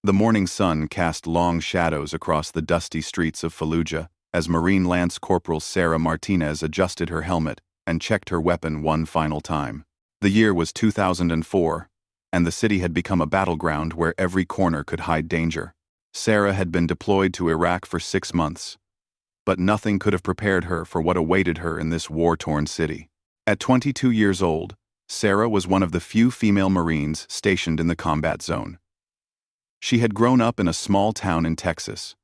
The morning sun cast long shadows across the dusty streets of Fallujah as Marine Lance Corporal Sarah Martinez adjusted her helmet and checked her weapon one final time. The year was 2004, and the city had become a battleground where every corner could hide danger. Sarah had been deployed to Iraq for 6 months, but nothing could have prepared her for what awaited her in this war-torn city. At 22 years old, Sarah was one of the few female Marines stationed in the combat zone. She had grown up in a small town in Texas,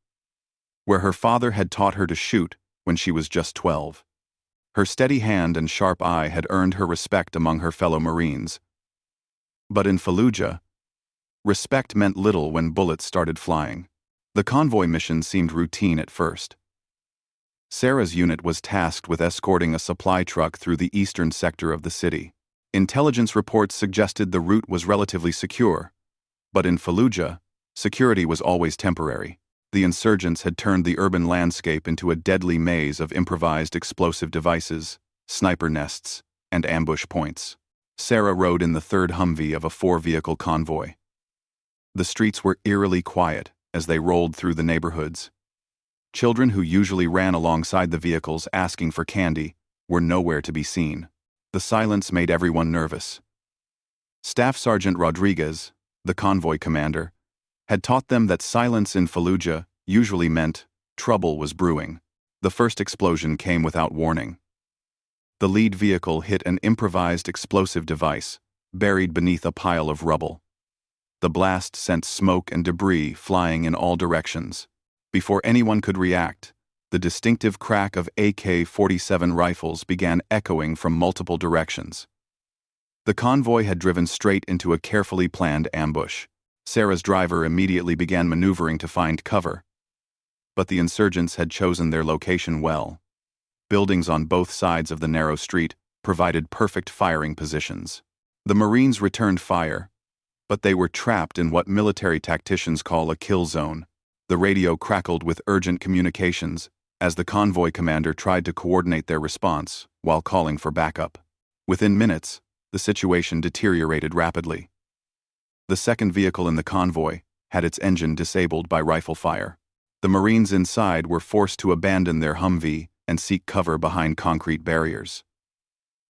where her father had taught her to shoot when she was just 12. Her steady hand and sharp eye had earned her respect among her fellow Marines. But in Fallujah, respect meant little when bullets started flying. The convoy mission seemed routine at first. Sarah's unit was tasked with escorting a supply truck through the eastern sector of the city. Intelligence reports suggested the route was relatively secure, but in Fallujah, security was always temporary. The insurgents had turned the urban landscape into a deadly maze of improvised explosive devices, sniper nests, and ambush points. Sarah rode in the third Humvee of a 4-vehicle convoy. The streets were eerily quiet as they rolled through the neighborhoods. Children who usually ran alongside the vehicles asking for candy were nowhere to be seen. The silence made everyone nervous. Staff Sergeant Rodriguez, the convoy commander, had taught them that silence in Fallujah usually meant trouble was brewing. The first explosion came without warning. The lead vehicle hit an improvised explosive device buried beneath a pile of rubble. The blast sent smoke and debris flying in all directions. Before anyone could react, the distinctive crack of AK-47 rifles began echoing from multiple directions. The convoy had driven straight into a carefully planned ambush. Sarah's driver immediately began maneuvering to find cover. But the insurgents had chosen their location well. Buildings on both sides of the narrow street provided perfect firing positions. The Marines returned fire, but they were trapped in what military tacticians call a kill zone. The radio crackled with urgent communications as the convoy commander tried to coordinate their response while calling for backup. Within minutes, the situation deteriorated rapidly. The second vehicle in the convoy had its engine disabled by rifle fire. The Marines inside were forced to abandon their Humvee and seek cover behind concrete barriers.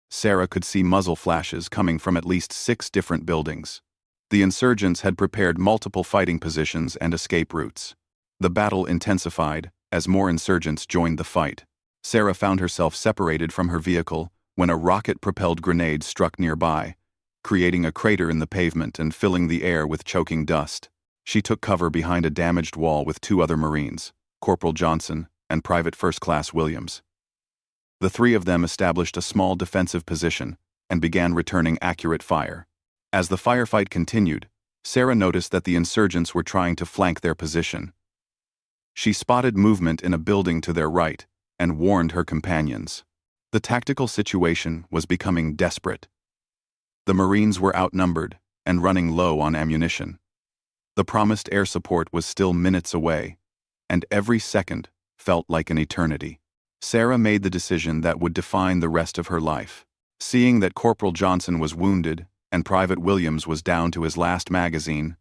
Sarah could see muzzle flashes coming from at least 6 different buildings. The insurgents had prepared multiple fighting positions and escape routes. The battle intensified as more insurgents joined the fight. Sarah found herself separated from her vehicle when a rocket-propelled grenade struck nearby, creating a crater in the pavement and filling the air with choking dust. She took cover behind a damaged wall with 2 other Marines, Corporal Johnson and Private First Class Williams. The 3 of them established a small defensive position and began returning accurate fire. As the firefight continued, Sarah noticed that the insurgents were trying to flank their position. She spotted movement in a building to their right and warned her companions. The tactical situation was becoming desperate. The Marines were outnumbered and running low on ammunition. The promised air support was still minutes away, and every second felt like an eternity. Sarah made the decision that would define the rest of her life. Seeing that Corporal Johnson was wounded and Private Williams was down to his last magazine,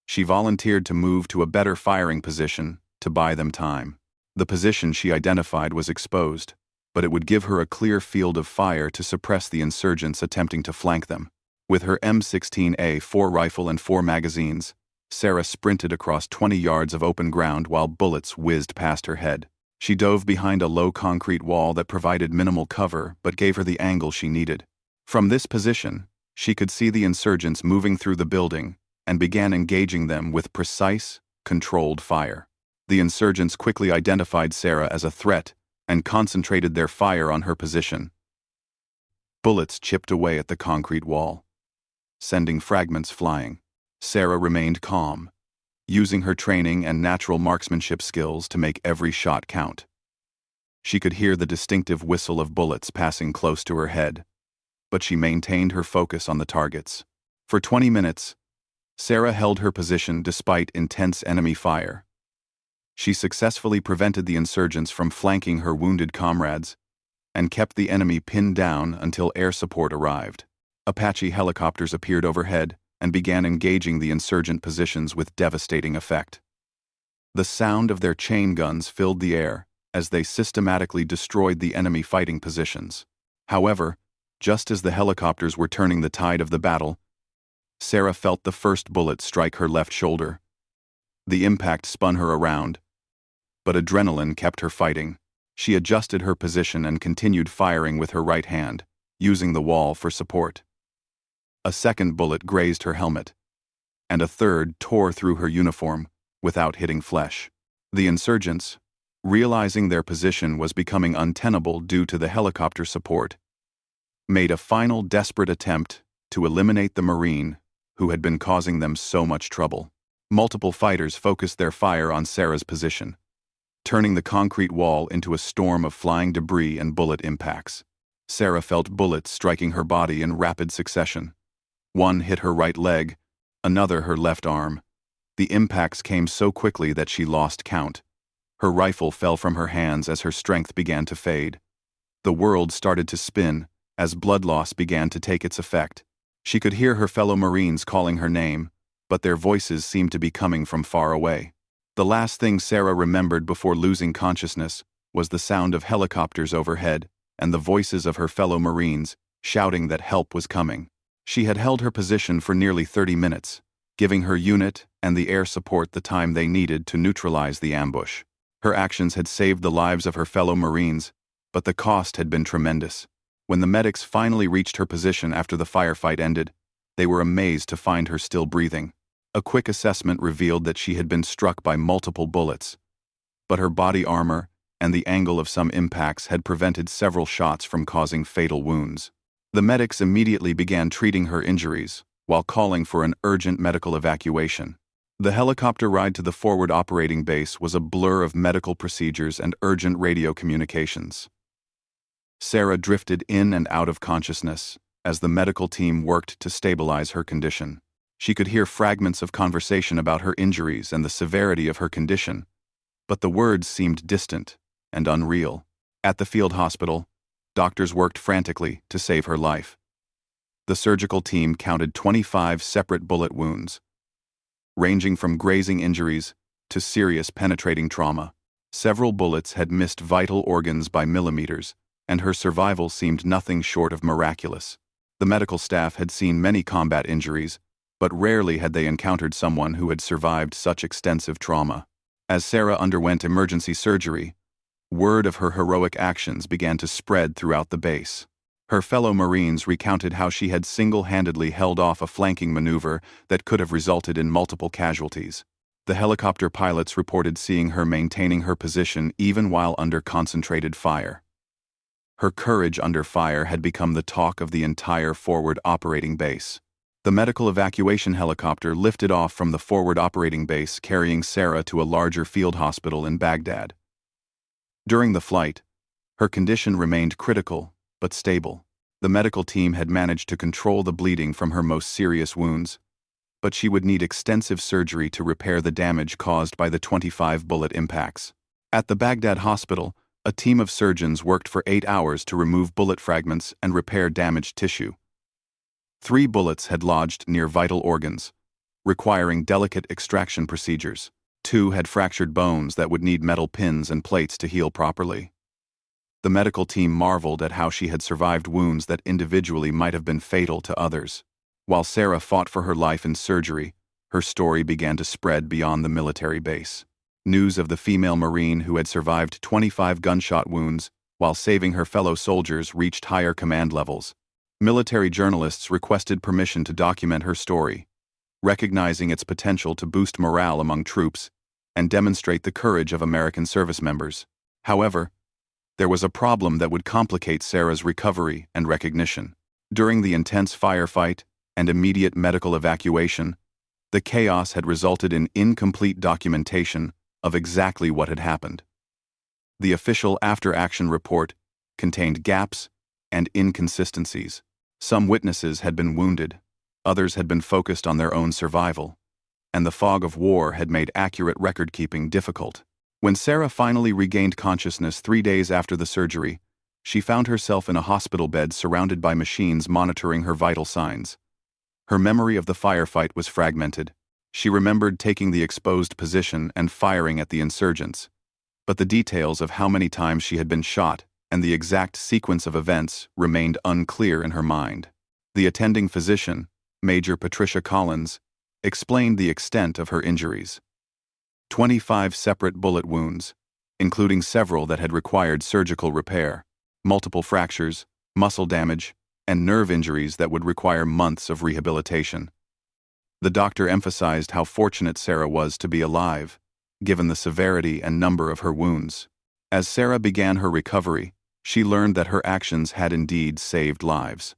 she volunteered to move to a better firing position to buy them time. The position she identified was exposed, but it would give her a clear field of fire to suppress the insurgents attempting to flank them. With her M16A 4 rifle and 4 magazines, Sarah sprinted across 20 yards of open ground while bullets whizzed past her head. She dove behind a low concrete wall that provided minimal cover but gave her the angle she needed. From this position, she could see the insurgents moving through the building and began engaging them with precise, controlled fire. The insurgents quickly identified Sarah as a threat and concentrated their fire on her position. Bullets chipped away at the concrete wall, sending fragments flying. Sarah remained calm, using her training and natural marksmanship skills to make every shot count. She could hear the distinctive whistle of bullets passing close to her head, but she maintained her focus on the targets. For 20 minutes, Sarah held her position despite intense enemy fire. She successfully prevented the insurgents from flanking her wounded comrades and kept the enemy pinned down until air support arrived. Apache helicopters appeared overhead, and began engaging the insurgent positions with devastating effect. The sound of their chain guns filled the air as they systematically destroyed the enemy fighting positions. However, just as the helicopters were turning the tide of the battle, Sarah felt the first bullet strike her left shoulder. The impact spun her around, but adrenaline kept her fighting. She adjusted her position and continued firing with her right hand, using the wall for support. A second bullet grazed her helmet, and a third tore through her uniform without hitting flesh. The insurgents, realizing their position was becoming untenable due to the helicopter support, made a final desperate attempt to eliminate the Marine who had been causing them so much trouble. Multiple fighters focused their fire on Sarah's position, turning the concrete wall into a storm of flying debris and bullet impacts. Sarah felt bullets striking her body in rapid succession. One hit her right leg, another her left arm. The impacts came so quickly that she lost count. Her rifle fell from her hands as her strength began to fade. The world started to spin as blood loss began to take its effect. She could hear her fellow Marines calling her name, but their voices seemed to be coming from far away. The last thing Sarah remembered before losing consciousness was the sound of helicopters overhead and the voices of her fellow Marines shouting that help was coming. She had held her position for nearly 30 minutes, giving her unit and the air support the time they needed to neutralize the ambush. Her actions had saved the lives of her fellow Marines, but the cost had been tremendous. When the medics finally reached her position after the firefight ended, they were amazed to find her still breathing. A quick assessment revealed that she had been struck by multiple bullets, but her body armor and the angle of some impacts had prevented several shots from causing fatal wounds. The medics immediately began treating her injuries while calling for an urgent medical evacuation. The helicopter ride to the forward operating base was a blur of medical procedures and urgent radio communications. Sarah drifted in and out of consciousness as the medical team worked to stabilize her condition. She could hear fragments of conversation about her injuries and the severity of her condition, but the words seemed distant and unreal. At the field hospital, doctors worked frantically to save her life. The surgical team counted 25 separate bullet wounds, ranging from grazing injuries to serious penetrating trauma. Several bullets had missed vital organs by millimeters, and her survival seemed nothing short of miraculous. The medical staff had seen many combat injuries, but rarely had they encountered someone who had survived such extensive trauma. As Sarah underwent emergency surgery, word of her heroic actions began to spread throughout the base. Her fellow Marines recounted how she had single-handedly held off a flanking maneuver that could have resulted in multiple casualties. The helicopter pilots reported seeing her maintaining her position even while under concentrated fire. Her courage under fire had become the talk of the entire forward operating base. The medical evacuation helicopter lifted off from the forward operating base, carrying Sarah to a larger field hospital in Baghdad. During the flight, her condition remained critical but stable. The medical team had managed to control the bleeding from her most serious wounds, but she would need extensive surgery to repair the damage caused by the 25 bullet impacts. At the Baghdad hospital, a team of surgeons worked for 8 hours to remove bullet fragments and repair damaged tissue. 3 bullets had lodged near vital organs, requiring delicate extraction procedures. 2 had fractured bones that would need metal pins and plates to heal properly. The medical team marveled at how she had survived wounds that individually might have been fatal to others. While Sarah fought for her life in surgery, her story began to spread beyond the military base. News of the female Marine who had survived 25 gunshot wounds while saving her fellow soldiers reached higher command levels. Military journalists requested permission to document her story, recognizing its potential to boost morale among troops and demonstrate the courage of American service members. However, there was a problem that would complicate Sarah's recovery and recognition. During the intense firefight and immediate medical evacuation, the chaos had resulted in incomplete documentation of exactly what had happened. The official after-action report contained gaps and inconsistencies. Some witnesses had been wounded, others had been focused on their own survival, and the fog of war had made accurate record-keeping difficult. When Sarah finally regained consciousness 3 days after the surgery, she found herself in a hospital bed surrounded by machines monitoring her vital signs. Her memory of the firefight was fragmented. She remembered taking the exposed position and firing at the insurgents, but the details of how many times she had been shot and the exact sequence of events remained unclear in her mind. The attending physician, Major Patricia Collins, explained the extent of her injuries. 25 separate bullet wounds, including several that had required surgical repair, multiple fractures, muscle damage, and nerve injuries that would require months of rehabilitation. The doctor emphasized how fortunate Sarah was to be alive, given the severity and number of her wounds. As Sarah began her recovery, she learned that her actions had indeed saved lives.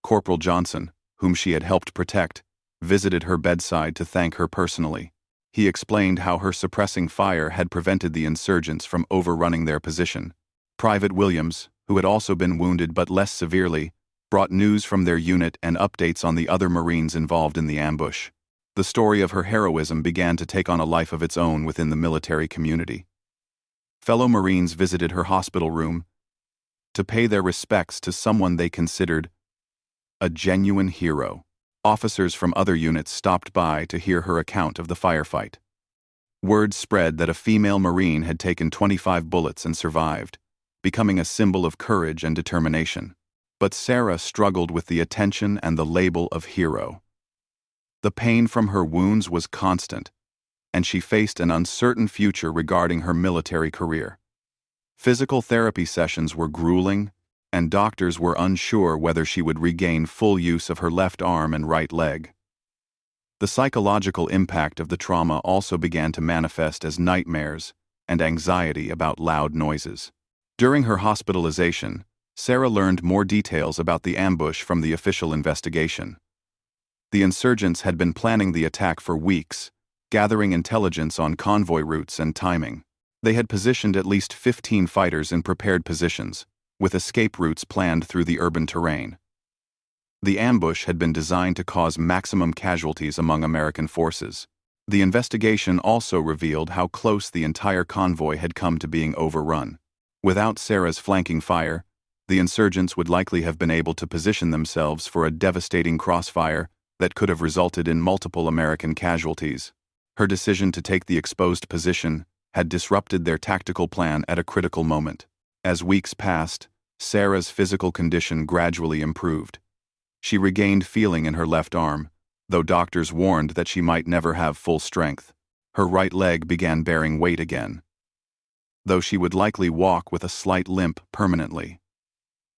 Corporal Johnson, whom she had helped protect, visited her bedside to thank her personally. He explained how her suppressing fire had prevented the insurgents from overrunning their position. Private Williams, who had also been wounded but less severely, brought news from their unit and updates on the other Marines involved in the ambush. The story of her heroism began to take on a life of its own within the military community. Fellow Marines visited her hospital room to pay their respects to someone they considered a genuine hero. Officers from other units stopped by to hear her account of the firefight. Word spread that a female Marine had taken 25 bullets and survived, becoming a symbol of courage and determination. But Sarah struggled with the attention and the label of hero. The pain from her wounds was constant, and she faced an uncertain future regarding her military career. Physical therapy sessions were grueling, and doctors were unsure whether she would regain full use of her left arm and right leg. The psychological impact of the trauma also began to manifest as nightmares and anxiety about loud noises. During her hospitalization, Sarah learned more details about the ambush from the official investigation. The insurgents had been planning the attack for weeks, gathering intelligence on convoy routes and timing. They had positioned at least 15 fighters in prepared positions, with escape routes planned through the urban terrain. The ambush had been designed to cause maximum casualties among American forces. The investigation also revealed how close the entire convoy had come to being overrun. Without Sarah's flanking fire, the insurgents would likely have been able to position themselves for a devastating crossfire that could have resulted in multiple American casualties. Her decision to take the exposed position had disrupted their tactical plan at a critical moment. As weeks passed, Sarah's physical condition gradually improved. She regained feeling in her left arm, though doctors warned that she might never have full strength. Her right leg began bearing weight again, though she would likely walk with a slight limp permanently.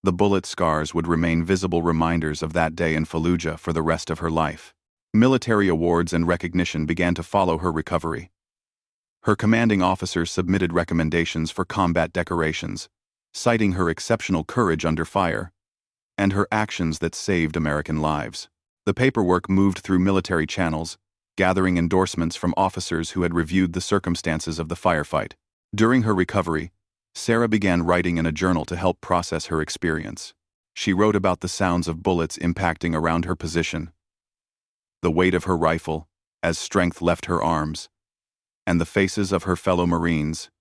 The bullet scars would remain visible reminders of that day in Fallujah for the rest of her life. Military awards and recognition began to follow her recovery. Her commanding officers submitted recommendations for combat decorations, citing her exceptional courage under fire and her actions that saved American lives. The paperwork moved through military channels, gathering endorsements from officers who had reviewed the circumstances of the firefight. During her recovery, Sarah began writing in a journal to help process her experience. She wrote about the sounds of bullets impacting around her position, the weight of her rifle as strength left her arms, and the faces of her fellow Marines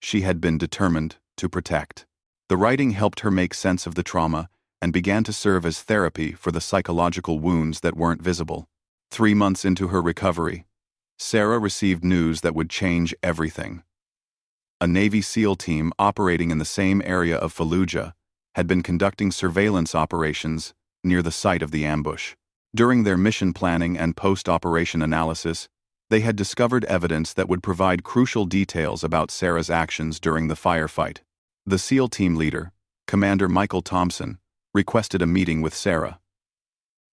she had been determined to protect. The writing helped her make sense of the trauma and began to serve as therapy for the psychological wounds that weren't visible. 3 months into her recovery, Sarah received news that would change everything. A Navy SEAL team operating in the same area of Fallujah had been conducting surveillance operations near the site of the ambush. During their mission planning and post-operation analysis, they had discovered evidence that would provide crucial details about Sarah's actions during the firefight. The SEAL team leader, Commander Michael Thompson, requested a meeting with Sarah.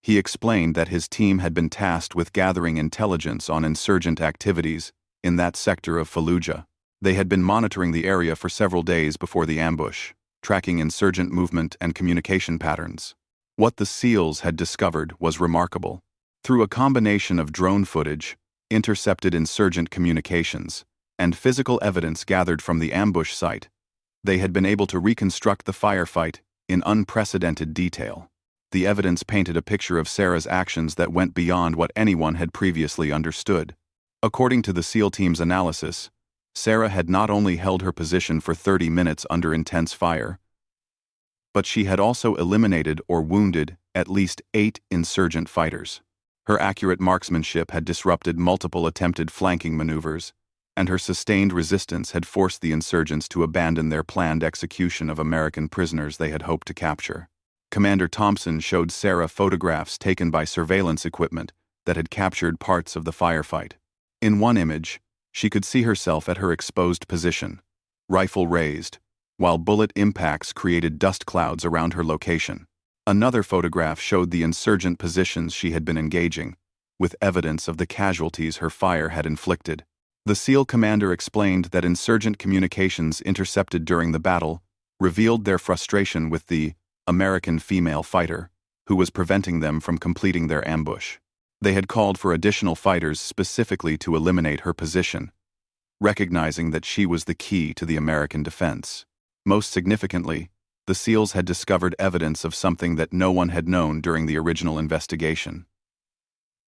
He explained that his team had been tasked with gathering intelligence on insurgent activities in that sector of Fallujah. They had been monitoring the area for several days before the ambush, tracking insurgent movement and communication patterns. What the SEALs had discovered was remarkable. Through a combination of drone footage, intercepted insurgent communications, and physical evidence gathered from the ambush site, they had been able to reconstruct the firefight in unprecedented detail. The evidence painted a picture of Sarah's actions that went beyond what anyone had previously understood. According to the SEAL team's analysis, Sarah had not only held her position for 30 minutes under intense fire, but she had also eliminated or wounded at least 8 insurgent fighters. Her accurate marksmanship had disrupted multiple attempted flanking maneuvers, and her sustained resistance had forced the insurgents to abandon their planned execution of American prisoners they had hoped to capture. Commander Thompson showed Sarah photographs taken by surveillance equipment that had captured parts of the firefight. In one image, she could see herself at her exposed position, rifle raised, while bullet impacts created dust clouds around her location. Another photograph showed the insurgent positions she had been engaging, with evidence of the casualties her fire had inflicted. The SEAL commander explained that insurgent communications intercepted during the battle revealed their frustration with the American female fighter, who was preventing them from completing their ambush. They had called for additional fighters specifically to eliminate her position, recognizing that she was the key to the American defense. Most significantly, the SEALs had discovered evidence of something that no one had known during the original investigation.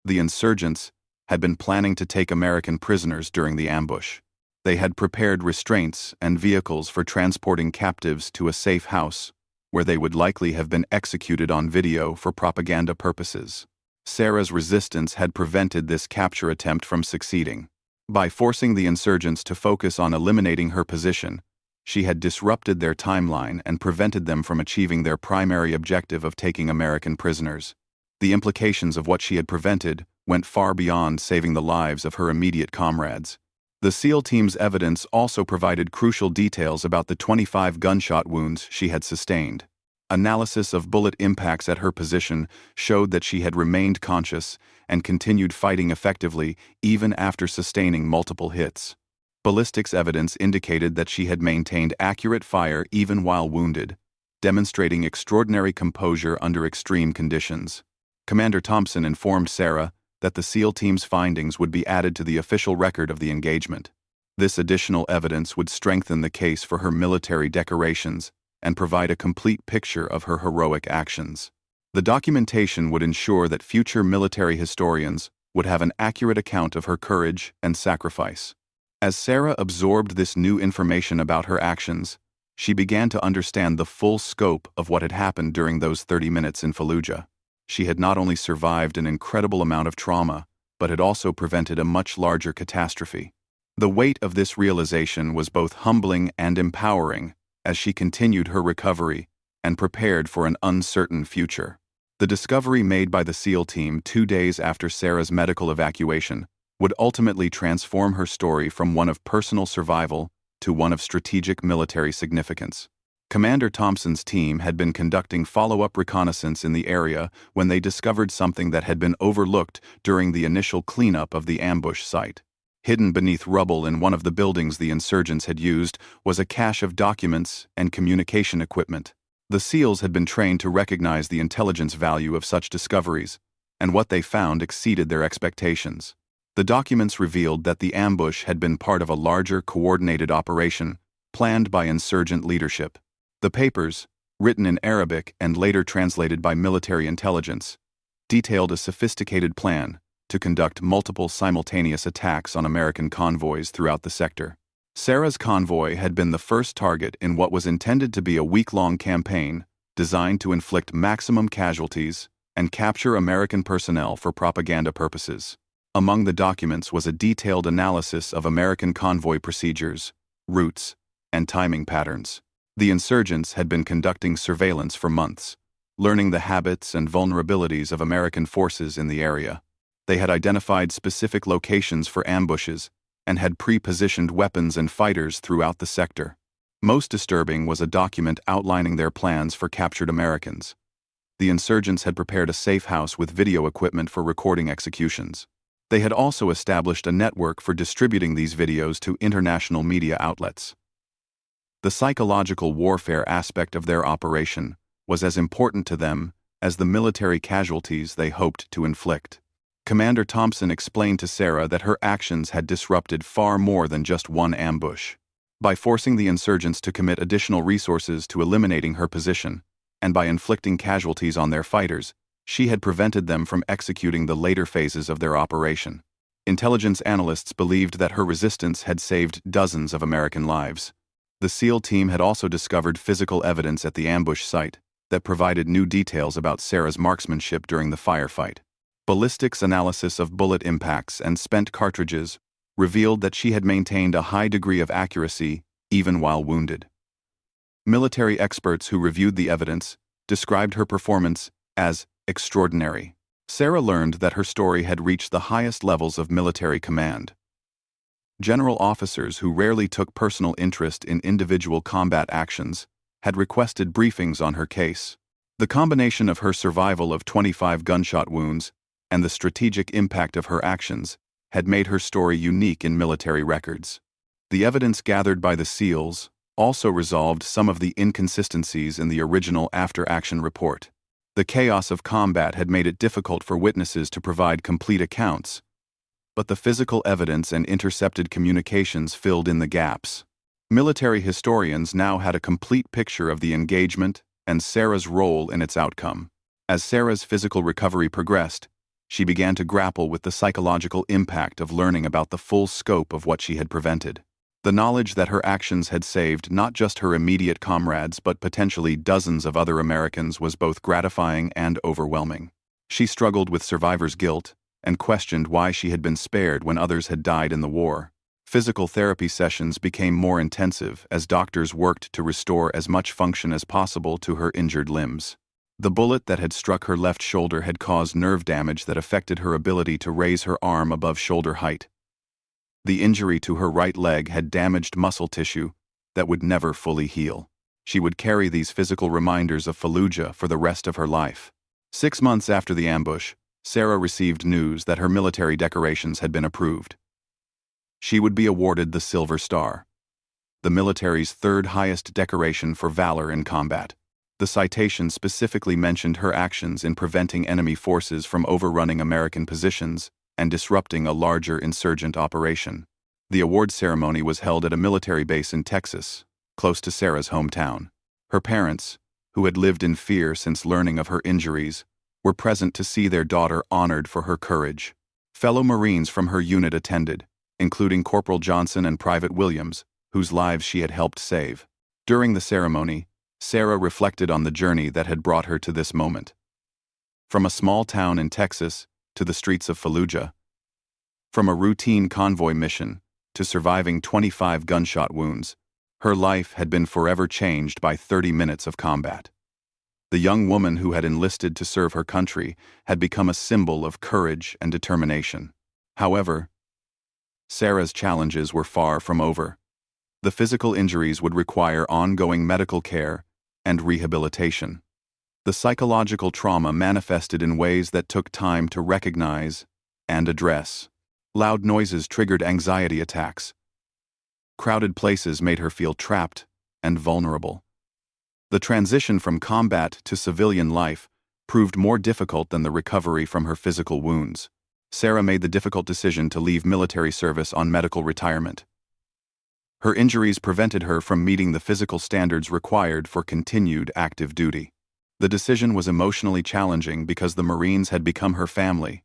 The insurgents had been planning to take American prisoners during the ambush. They had prepared restraints and vehicles for transporting captives to a safe house, where they would likely have been executed on video for propaganda purposes. Sarah's resistance had prevented this capture attempt from succeeding. By forcing the insurgents to focus on eliminating her position, she had disrupted their timeline and prevented them from achieving their primary objective of taking American prisoners. The implications of what she had prevented went far beyond saving the lives of her immediate comrades. The SEAL team's evidence also provided crucial details about the 25 gunshot wounds she had sustained. Analysis of bullet impacts at her position showed that she had remained conscious and continued fighting effectively even after sustaining multiple hits. Ballistics evidence indicated that she had maintained accurate fire even while wounded, demonstrating extraordinary composure under extreme conditions. Commander Thompson informed Sarah that the SEAL team's findings would be added to the official record of the engagement. This additional evidence would strengthen the case for her military decorations and provide a complete picture of her heroic actions. The documentation would ensure that future military historians would have an accurate account of her courage and sacrifice. As Sarah absorbed this new information about her actions, she began to understand the full scope of what had happened during those 30 minutes in Fallujah. She had not only survived an incredible amount of trauma, but had also prevented a much larger catastrophe. The weight of this realization was both humbling and empowering as she continued her recovery and prepared for an uncertain future. The discovery made by the SEAL team 2 days after Sarah's medical evacuation would ultimately transform her story from one of personal survival to one of strategic military significance. Commander Thompson's team had been conducting follow-up reconnaissance in the area when they discovered something that had been overlooked during the initial cleanup of the ambush site. Hidden beneath rubble in one of the buildings the insurgents had used was a cache of documents and communication equipment. The SEALs had been trained to recognize the intelligence value of such discoveries, and what they found exceeded their expectations. The documents revealed that the ambush had been part of a larger coordinated operation planned by insurgent leadership. The papers, written in Arabic and later translated by military intelligence, detailed a sophisticated plan to conduct multiple simultaneous attacks on American convoys throughout the sector. Sarah's convoy had been the first target in what was intended to be a week-long campaign designed to inflict maximum casualties and capture American personnel for propaganda purposes. Among the documents was a detailed analysis of American convoy procedures, routes, and timing patterns. The insurgents had been conducting surveillance for months, learning the habits and vulnerabilities of American forces in the area. They had identified specific locations for ambushes and had pre-positioned weapons and fighters throughout the sector. Most disturbing was a document outlining their plans for captured Americans. The insurgents had prepared a safe house with video equipment for recording executions. They had also established a network for distributing these videos to international media outlets. The psychological warfare aspect of their operation was as important to them as the military casualties they hoped to inflict. Commander Thompson explained to Sarah that her actions had disrupted far more than just one ambush. By forcing the insurgents to commit additional resources to eliminating her position, and by inflicting casualties on their fighters, she had prevented them from executing the later phases of their operation. Intelligence analysts believed that her resistance had saved dozens of American lives. The The SEAL team had also discovered physical evidence at the ambush site that provided new details about Sarah's marksmanship during the firefight. Ballistics analysis of bullet impacts and spent cartridges revealed that she had maintained a high degree of accuracy even while wounded. Military experts who reviewed the evidence described her performance as extraordinary. Sarah learned that her story had reached the highest levels of military command. General officers who rarely took personal interest in individual combat actions had requested briefings on her case. The combination of her survival of 25 gunshot wounds and the strategic impact of her actions had made her story unique in military records. The evidence gathered by the SEALs also resolved some of the inconsistencies in the original after-action report. The chaos of combat had made it difficult for witnesses to provide complete accounts, but the physical evidence and intercepted communications filled in the gaps. Military historians now had a complete picture of the engagement and Sarah's role in its outcome. As Sarah's physical recovery progressed, she began to grapple with the psychological impact of learning about the full scope of what she had prevented. The knowledge that her actions had saved not just her immediate comrades but potentially dozens of other Americans was both gratifying and overwhelming. She struggled with survivor's guilt and questioned why she had been spared when others had died in the war. Physical therapy sessions became more intensive as doctors worked to restore as much function as possible to her injured limbs. The bullet that had struck her left shoulder had caused nerve damage that affected her ability to raise her arm above shoulder height. The injury to her right leg had damaged muscle tissue that would never fully heal. She would carry these physical reminders of Fallujah for the rest of her life. 6 months after the ambush, Sarah received news that her military decorations had been approved. She would be awarded the Silver Star, the military's third highest decoration for valor in combat. The citation specifically mentioned her actions in preventing enemy forces from overrunning American positions and disrupting a larger insurgent operation. The award ceremony was held at a military base in Texas, close to Sarah's hometown. Her parents, who had lived in fear since learning of her injuries, were present to see their daughter honored for her courage. Fellow Marines from her unit attended, including Corporal Johnson and Private Williams, whose lives she had helped save. During the ceremony, Sarah reflected on the journey that had brought her to this moment. From a small town in Texas to the streets of Fallujah, from a routine convoy mission to surviving 25 gunshot wounds, her life had been forever changed by 30 minutes of combat. The young woman who had enlisted to serve her country had become a symbol of courage and determination. However, Sarah's challenges were far from over. The physical injuries would require ongoing medical care and rehabilitation. The psychological trauma manifested in ways that took time to recognize and address. Loud noises triggered anxiety attacks. Crowded places made her feel trapped and vulnerable. The transition from combat to civilian life proved more difficult than the recovery from her physical wounds. Sarah made the difficult decision to leave military service on medical retirement. Her injuries prevented her from meeting the physical standards required for continued active duty. The decision was emotionally challenging because the Marines had become her family,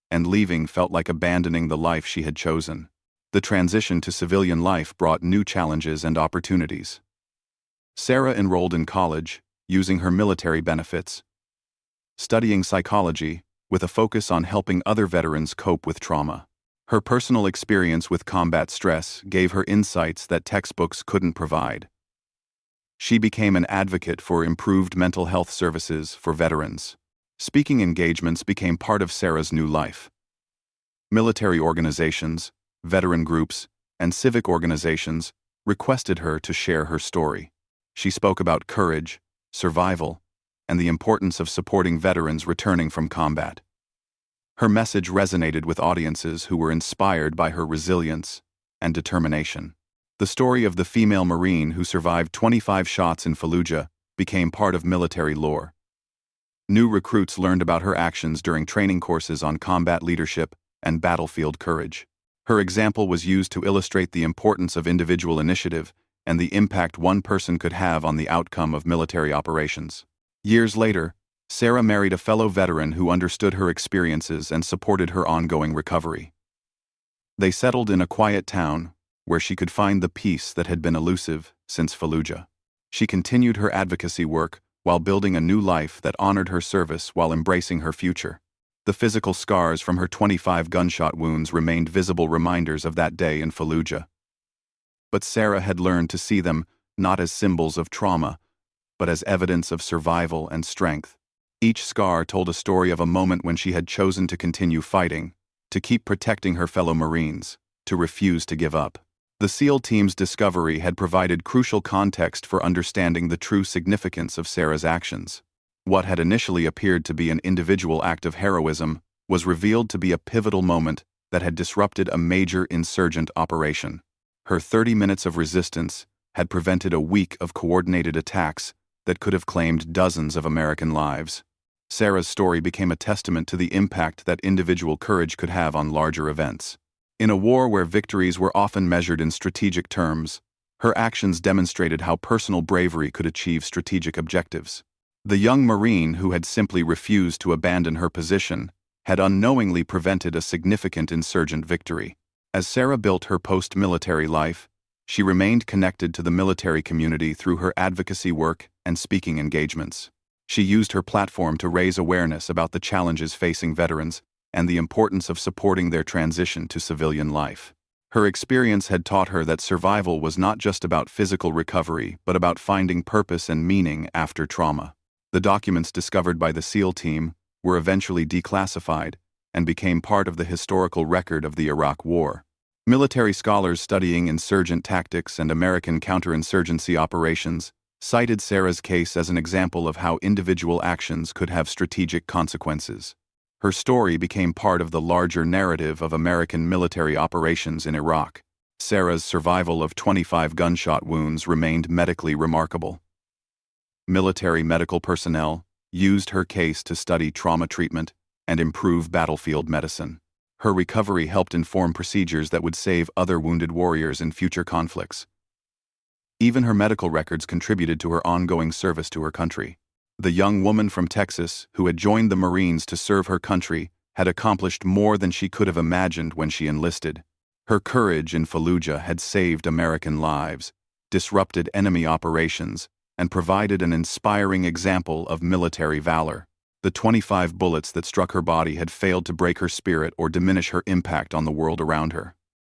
and leaving felt like abandoning the life she had chosen. The transition to civilian life brought new challenges and opportunities. Sarah enrolled in college, using her military benefits, studying psychology with a focus on helping other veterans cope with trauma. Her personal experience with combat stress gave her insights that textbooks couldn't provide. She became an advocate for improved mental health services for veterans. Speaking engagements became part of Sarah's new life. Military organizations, veteran groups, and civic organizations requested her to share her story. She spoke about courage, survival, and the importance of supporting veterans returning from combat. Her message resonated with audiences who were inspired by her resilience and determination. The story of the female Marine who survived 25 shots in Fallujah became part of military lore. New recruits learned about her actions during training courses on combat leadership and battlefield courage. Her example was used to illustrate the importance of individual initiative and the impact one person could have on the outcome of military operations. Years later, Sarah married a fellow veteran who understood her experiences and supported her ongoing recovery. They settled in a quiet town where she could find the peace that had been elusive since Fallujah. She continued her advocacy work while building a new life that honored her service while embracing her future. The physical scars from her 25 gunshot wounds remained visible reminders of that day in Fallujah. But Sarah had learned to see them not as symbols of trauma, but as evidence of survival and strength. Each scar told a story of a moment when she had chosen to continue fighting, to keep protecting her fellow Marines, to refuse to give up. The SEAL team's discovery had provided crucial context for understanding the true significance of Sarah's actions. What had initially appeared to be an individual act of heroism was revealed to be a pivotal moment that had disrupted a major insurgent operation. Her 30 minutes of resistance had prevented a week of coordinated attacks that could have claimed dozens of American lives. Sarah's story became a testament to the impact that individual courage could have on larger events. In a war where victories were often measured in strategic terms, her actions demonstrated how personal bravery could achieve strategic objectives. The young Marine who had simply refused to abandon her position had unknowingly prevented a significant insurgent victory. As Sarah built her post-military life, she remained connected to the military community through her advocacy work and speaking engagements. She used her platform to raise awareness about the challenges facing veterans and the importance of supporting their transition to civilian life. Her experience had taught her that survival was not just about physical recovery, but about finding purpose and meaning after trauma. The documents discovered by the SEAL team were eventually declassified and became part of the historical record of the Iraq War. Military scholars studying insurgent tactics and American counterinsurgency operations cited Sarah's case as an example of how individual actions could have strategic consequences. Her story became part of the larger narrative of American military operations in Iraq. Sarah's survival of 25 gunshot wounds remained medically remarkable. Military medical personnel used her case to study trauma treatment and improve battlefield medicine. Her recovery helped inform procedures that would save other wounded warriors in future conflicts. Even her medical records contributed to her ongoing service to her country. The young woman from Texas, who had joined the Marines to serve her country, had accomplished more than she could have imagined when she enlisted. Her courage in Fallujah had saved American lives, disrupted enemy operations, and provided an inspiring example of military valor. The 25 bullets that struck her body had failed to break her spirit or diminish her impact on the world around her.